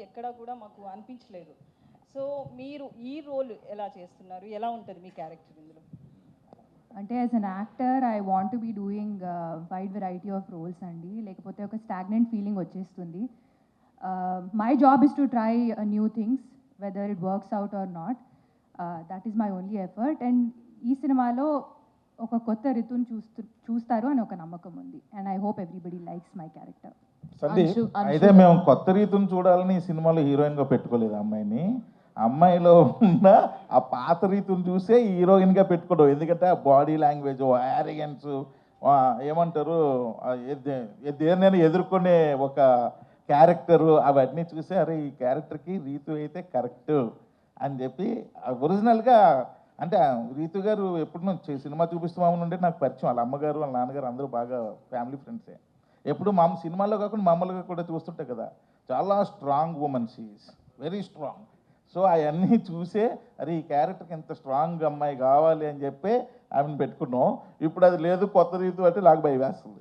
ఎక్కడా కూడా మాకు అనిపించలేదు. సో మీరు ఈ రోల్ ఎలా చేస్తున్నారు, ఎలా ఉంటుంది మీ క్యారెక్టర్ ఇందులో? అంటే as an actor I want be doing wide variety of roles అండి, లేకపోతే ఒక స్టాగ్నెంట్ ఫీలింగ్ వచ్చేస్తుంది. My job is to try new things whether it works out or not. That is my only effort. And ఈ సినిమాలో ఒక కొత్త రితుని చూస్తారు అని ఒక నమ్మకం ఉంది. And I hope everybody likes my character. Sandeep, అయితే మేము కొత్త రీతిని చూడాలని ఈ సినిమాలో హీరోయిన్గా పెట్టుకోలేదు అమ్మాయిని. అమ్మాయిలో ఉన్న ఆ పాత రీతిని చూసే హీరోయిన్గా పెట్టుకోవడం. ఎందుకంటే ఆ బాడీ లాంగ్వేజ్, యారిగెన్స్, ఏమంటారు, దేన్నైనా ఎదుర్కొనే ఒక క్యారెక్టరు, అవన్నీ చూసి అరే ఈ క్యారెక్టర్కి రీతు అయితే కరెక్ట్ అని చెప్పి ఒరిజినల్గా. అంటే రీతు గారు ఎప్పుడు నుంచి సినిమా చూపిస్తామని ఉంటే నాకు పరిచయం. వాళ్ళ అమ్మగారు వాళ్ళ నాన్నగారు అందరూ బాగా ఫ్యామిలీ ఫ్రెండ్సే. ఎప్పుడు మా సినిమాల్లో కాకుండా మామూలుగా కూడా చూస్తుంటే కదా, చాలా strong women, she is very strong. So అవన్నీ చూసే అరే ఈ క్యారెక్టర్కి ఎంత స్ట్రాంగ్ అమ్మాయి కావాలి అని చెప్పి ఆమెను పెట్టుకున్నాం. ఇప్పుడు అది లేదు, కొత్త రీతి అంటే నాకు భయం వేస్తుంది.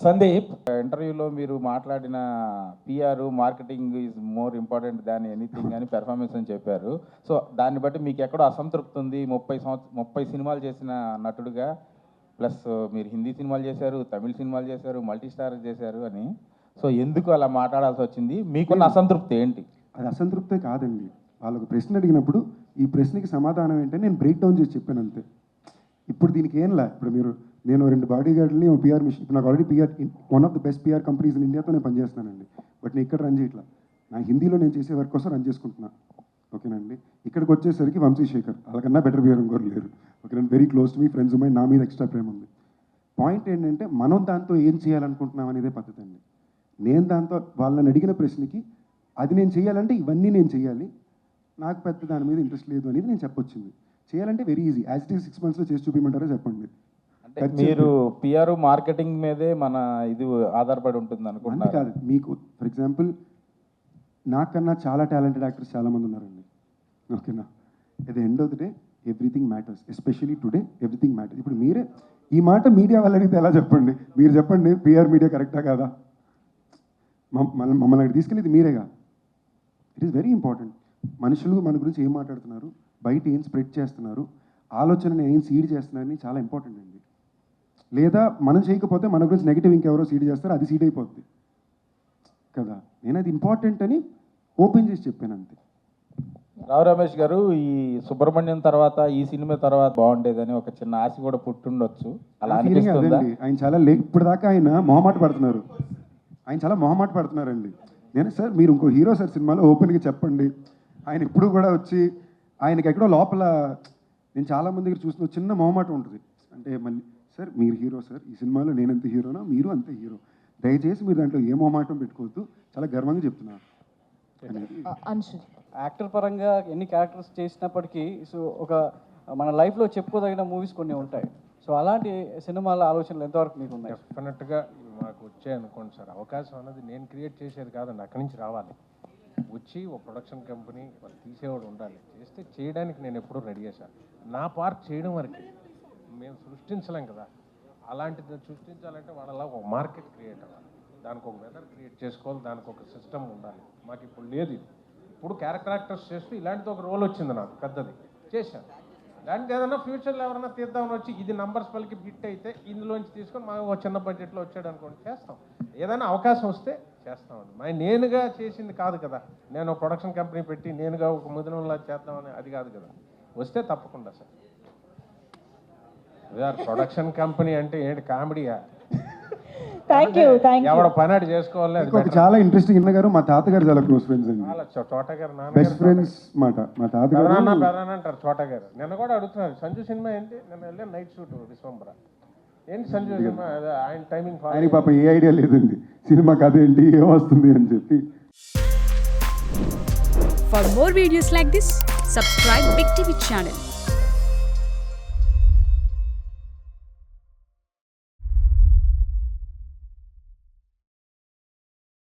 సందీప్, ఇంటర్వ్యూలో మీరు మాట్లాడిన PR marketing is more important than anything అని పెర్ఫార్మెన్స్ అని చెప్పారు. సో దాన్ని బట్టి మీకు ఎక్కడో అసంతృప్తి ఉంది. 30 సినిమాలు చేసిన నటుడుగా, ప్లస్ మీరు హిందీ సినిమాలు చేశారు, తమిళ సినిమాలు చేశారు, మల్టీ స్టార్ చేశారు అని. సో ఎందుకు అలా మాట్లాడాల్సి వచ్చింది? మీకున్న అసంతృప్తి ఏంటి? అది అసంతృప్తే కాదండి. వాళ్ళకు ప్రశ్న అడిగినప్పుడు ఈ ప్రశ్నకి సమాధానం ఏంటంటే నేను బ్రేక్ డౌన్ చేసి చెప్పాను అంతే. ఇప్పుడు దీనికి ఏంలా, ఇప్పుడు నేను 2 బాడీ గార్డ్ని పిఆర్ మిషన్, ఇప్పుడు నాకు already PR one of the best PR companies in ఇండియాతో నేను పనిచేస్తున్నానండి. బట్ నేను ఇక్కడ రన్ చేయట్లా, నా హిందీలో నేను చేసే వర్క్ కోసం రన్ చేసుకుంటున్నా. ఓకేనండి. ఇక్కడికి వచ్చేసరికి వంశీశేఖర్ వాళ్ళకన్నా బెటర్ పిఆర్ ఇంకోరు లేరు. ఓకేనండి. Very close to me, friends ఉన్నాయి, నా మీద ఎక్స్ట్రా ప్రేమ ఉంది. పాయింట్ ఏంటంటే మనం దాంతో ఏం చేయాలనుకుంటున్నాం అనేదే పద్ధతి అండి. నేను దాంతో వాళ్ళని అడిగిన ప్రశ్నకి అది నేను చేయాలంటే ఇవన్నీ నేను చేయాలి, నాకు పెద్ద దాని మీద ఇంట్రెస్ట్ లేదు అనేది నేను చెప్పొచ్చింది. చేయాలంటే very easy, as it is 6 monthsలో చేసి చూపించమంటారో చెప్పండి. అంటే మీరు పిఆర్ మార్కెటింగ్ మీదే మన ఇది ఆధారపడి ఉంటుంది అనుకుంటున్నారు కాదు. మీకు ఫర్ ఎగ్జాంపుల్ నాకన్నా చాలా టాలెంటెడ్ యాక్టర్స్ చాలామంది ఉన్నారండి. ఓకేనా. At the end of the day everything matters, especially today everything matters. ఇప్పుడు మీరే ఈ మాట మీడియా వాళ్ళు అడిగితే ఎలా చెప్పండి? మీరు చెప్పండి, పిఆర్ మీడియా కరెక్టా కాదా? మమ్మల్ని అక్కడ తీసుకెళ్ళేది మీరేగా. It is very important. మనుషులు మన గురించి ఏం మాట్లాడుతున్నారు, బయట ఏం స్ప్రెడ్ చేస్తున్నారు, ఆలోచనని ఏం సీడ్ చేస్తున్నారని చాలా ఇంపార్టెంట్ అండి. లేదా మనం చేయకపోతే మన గురించి నెగిటివ్ ఇంకెవరో సీడ్ చేస్తారు, అది సీడ్ అయిపోద్ది కదా. నేను అది ఇంపార్టెంట్ అని ఓపెన్ చేసి చెప్పాను అంతే. రావు రమేష్ గారు, ఈ సుబ్రహ్మణ్యం తర్వాత ఈ సినిమా తర్వాత బాగుండేదని ఒక చిన్న ఆశ కూడా పుట్టుండొచ్చు. అలా అనిపిస్తుందా? ఆయన చాలా ఇప్పుడు దాకా ఆయన మొహమాట పడుతున్నారు. ఆయన చాలా మొహమాట పడుతున్నారండి. నేను సార్ మీరు ఇంకో హీరో సార్ సినిమాలో ఓపెన్గా చెప్పండి. ఆయన ఇప్పుడు కూడా వచ్చి ఆయనకి ఎక్కడో లోపల నేను చాలామంది దగ్గర చూసిన చిన్న మొహమాట ఉంటుంది. అంటే మళ్ళీ సార్ మీరు హీరో సార్, ఈ సినిమాలో నేను ఎంత హీరోనా మీరు అంతే హీరో, దయచేసి మీరు దాంట్లో ఏ మొహమాటం పెట్టుకోవద్దు, చాలా గర్వంగా చెప్తున్నారు. యాక్టర్ పరంగా ఎన్ని క్యారెక్టర్స్ చేసినప్పటికీ సో ఒక మన లైఫ్లో చెప్పుకోదగిన మూవీస్ కొన్ని ఉంటాయి. సో అలాంటి సినిమాల ఆలోచనలు ఎంతవరకు మీకు ఉన్నాయి? డెఫినెట్గా మాకు వచ్చాయి అనుకోండి సార్. అవకాశం అన్నది నేను క్రియేట్ చేసేది కాదండి, అక్కడి నుంచి రావాలి. వచ్చి ఒక ప్రొడక్షన్ కంపెనీ వాళ్ళు తీసేవాడు ఉండాలి. చేస్తే చేయడానికి నేను ఎప్పుడూ రెడీ చేశాను. నా పార్ట్ చేయడం వరకు మేము సృష్టించలేం కదా. అలాంటిది సృష్టించాలంటే వాళ్ళలా ఒక మార్కెట్ క్రియేట్ అవ్వాలి, దానికి ఒక వెదర్ క్రియేట్ చేసుకోవాలి, దానికి ఒక సిస్టమ్ ఉండాలి. మాకు ఇప్పుడు లేదు ఇది. ఇప్పుడు క్యారెక్టర్ యాక్టర్స్ చేస్తూ ఇలాంటిది ఒక రోల్ వచ్చింది నాకు పెద్దది, చేశాను. దానికి ఏదైనా ఫ్యూచర్లో ఎవరైనా తీద్దామని వచ్చి ఇది నంబర్స్ పలికి హిట్ అయితే ఇందులోంచి తీసుకొని మాకు ఒక చిన్న బడ్జెట్లో వచ్చాడు అనుకోండి, చేస్తాం. ఏదైనా అవకాశం వస్తే చేస్తామండి. నేనుగా చేసింది కాదు కదా, నేను ప్రొడక్షన్ కంపెనీ పెట్టి నేనుగా ఒక ముదినంలా చేద్దామని అది కాదు కదా. వస్తే తప్పకుండా సార్. ప్రొడక్షన్ కంపెనీ అంటే ఏంటి, కామెడీయా? ఎవడ పని చేసుకోవాలి. చాలా ఇంట్రెస్టింగ్. ఇన్న గారు మా తాతగారు చాలా క్లోజ్ ఫ్రెండ్స్ అండి. చోట గారు బెస్ట్ ఫ్రెండ్స్ మాట. మా తాతగారు అంటారు చోట గారు. నిన్న కూడా అడుగుతున్నారు సంజు సినిమా ఏంటి, నిన్న వెళ్ళే నైట్ షూట్ విశ్వంబర ఏంటి సంజు సినిమా, ఆయన టైమింగ్ ఆయన పాప ఏ ఐడియా లేదండి సినిమా కథ ఏంటి ఏమొస్తుంది అని చెప్పి. For more videos like this, subscribe Big TV channel.